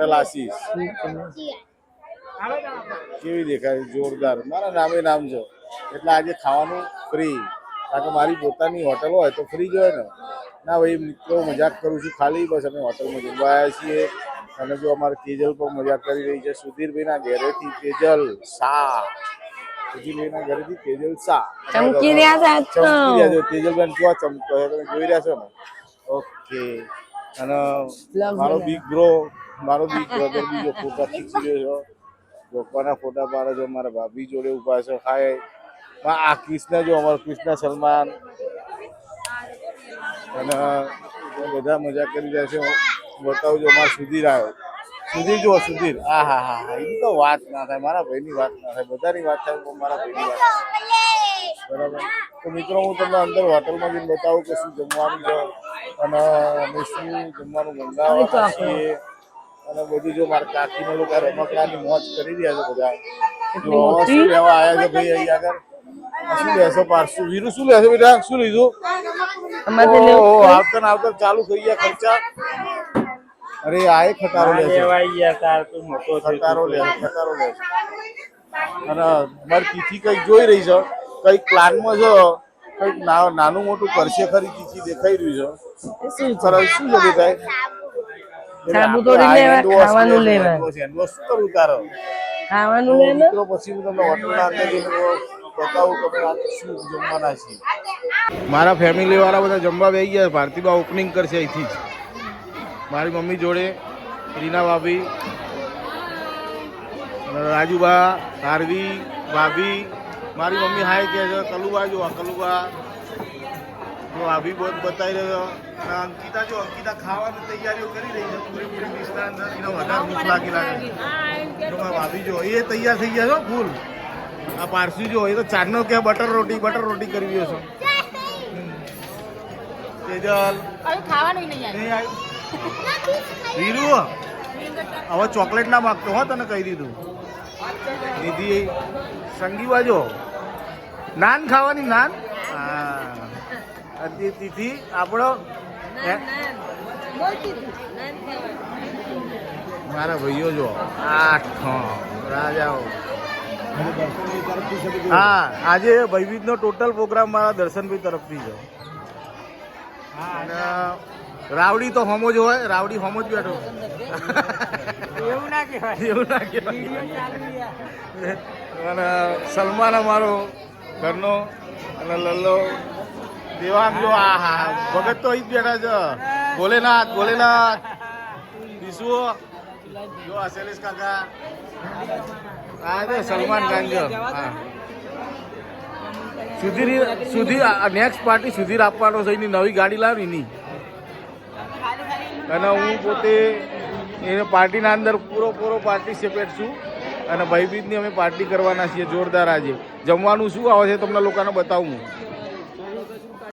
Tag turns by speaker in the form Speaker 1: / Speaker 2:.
Speaker 1: Hotel આશીષ. કેવી દેખાય? જોરદાર. મારા નામે નામ છે એટલે આજે ખાવાનું ફ્રી, કારણ કે મારી પોતાની હોટલ હોય તો ફ્રી જ હોય ને. ના ભાઈ મિત્રો, મજાક કરું છું ખાલી. બસ અમે હોટલમાં જમવા આવ્યા છીએ અને જો અમારે તેજલ પણ મજાક કરી રહી છે. સુધીરભાઈના ઘરેથી તેજલ શાહ, સુધીરભાઈના ઘરેથી તેજલ શાહ
Speaker 2: ચમકી રહ્યા છે.
Speaker 1: તેજલબેન કેવા ચમકો છે તમે જોઈ રહ્યા છો ને? ઓકે. અને મારો બિગ બ્રધર બીજો ફોટા ખીચી રહ્યો છે. લોકોના ફોટા પાડે છે. મારા ભાભી જોડે ઉભા છે. હાય. આ કૃષ્ણ જો, અમારો કૃષ્ણ સલમાન અને બધા મજા કરી રહ્યા છે. બતાવજો અમારો સુધીર આવ્યો. સુધીર જુઓ, સુધીર. હા હા હા હા, એની તો વાત ના થાય. મારા ભાઈની વાત ના થાય. બધાની વાત થાય પણ મારા ભાઈની વાત બરાબર. તો મિત્રો, હું તમને અંદર હોટલમાં જઈને બતાવું કે શું જમવાનું છે અને અમે શું જમવાનું મંગાવવાના છીએ અને બધું. જો મારા કાકીને લોકો રમકડાની મોજ કરી રહ્યા છે બધા. જો શું લેવા આવ્યા છે ભાઈ અહીં આગળ? શું લેશો પાર્સુ? વીરુ શું લેશો બેટા? શું લીધું? આવતર ચાલુ થઈ ગયા ખર્ચા. અરે આ ખટારો લે છે. ખટારો લે. અને મારી તિથિ કઈક જોઈ રહી છે, કઈક પ્લાનમાં છે, કઈક નાનું મોટું કરશે ખરી. તિથિ દેખાઈ રહ્યું છે. શું કરે? શું જતું થાય?
Speaker 2: ખાવાનું લેવા.
Speaker 1: શું કરું તારો? ખાવાનું લે. મિત્રો, પછી હું તમને હોટલના અંદર જઈને બતાવું કે શું જમવાના છે. મારા ફેમિલી વાળા બધા જમવા બેસી ગયા. ભારતીબા ઓપનિંગ કરશે અહીંથી જ. મારી મમ્મી જોડે રીના ભાભી, રાજુબા, હાર્વી ભાભી. મારી મમ્મી હાય કે છે. કલુબા જો, કલુબા જો ભાભી બહુ બતાવી રહ્યો. અને અંકિતા જો, અંકિતા ખાવાની તૈયારીઓ કરી રહી છે. પૂરી ડિશના અંદર એને વધારે ભૂખ લાગે છે. ભાભી જો, એ તૈયાર થઈ ગયા છો ફૂલ. આ પારસી જો, એ તો ચારનો કે બટર રોટી કરવી હશે. તેજલ ખાવાનું નહીં આવ્યું. વીરુ હવે ચોકલેટ ના માગતો હો, તને કહી દીધું. નિધિ સંગીવા જો, નાન ખાવાની. નાન. હા. તિથિ આપણો મારા ભાઈઓ જો 8 રાજાઓ. હા, આજે ભયવીજનો ટોટલ પ્રોગ્રામ મારા દર્શનભાઈ તરફથી છે. અને રાવડી તો હોમો જ હોય. રાવડી હોમો જ બેઠો. એવું ના કહેવાય. અને સલમાન અમારો ઘરનો અને લલ્લો દેવાંગ જો. આ હા, ભગત તો અહીં જ બેઠા છે. ભોલેનાથ વિશુ જો, આ શૈલેષ કાકા. હા, તો સલમાન ખાન જો. હા, સુધીર નેક્સ્ટ પાર્ટી સુધીર આપવાનો છે. એની નવી ગાડી લાવી ની. અને હું પોતે એને પાર્ટીના અંદર પૂરો પાર્ટિસિપેટ છું. અને ભાઈબીજની અમે પાર્ટી કરવાના છીએ જોરદાર. આજે જમવાનું શું આવે છે તમને લોકોને બતાવું.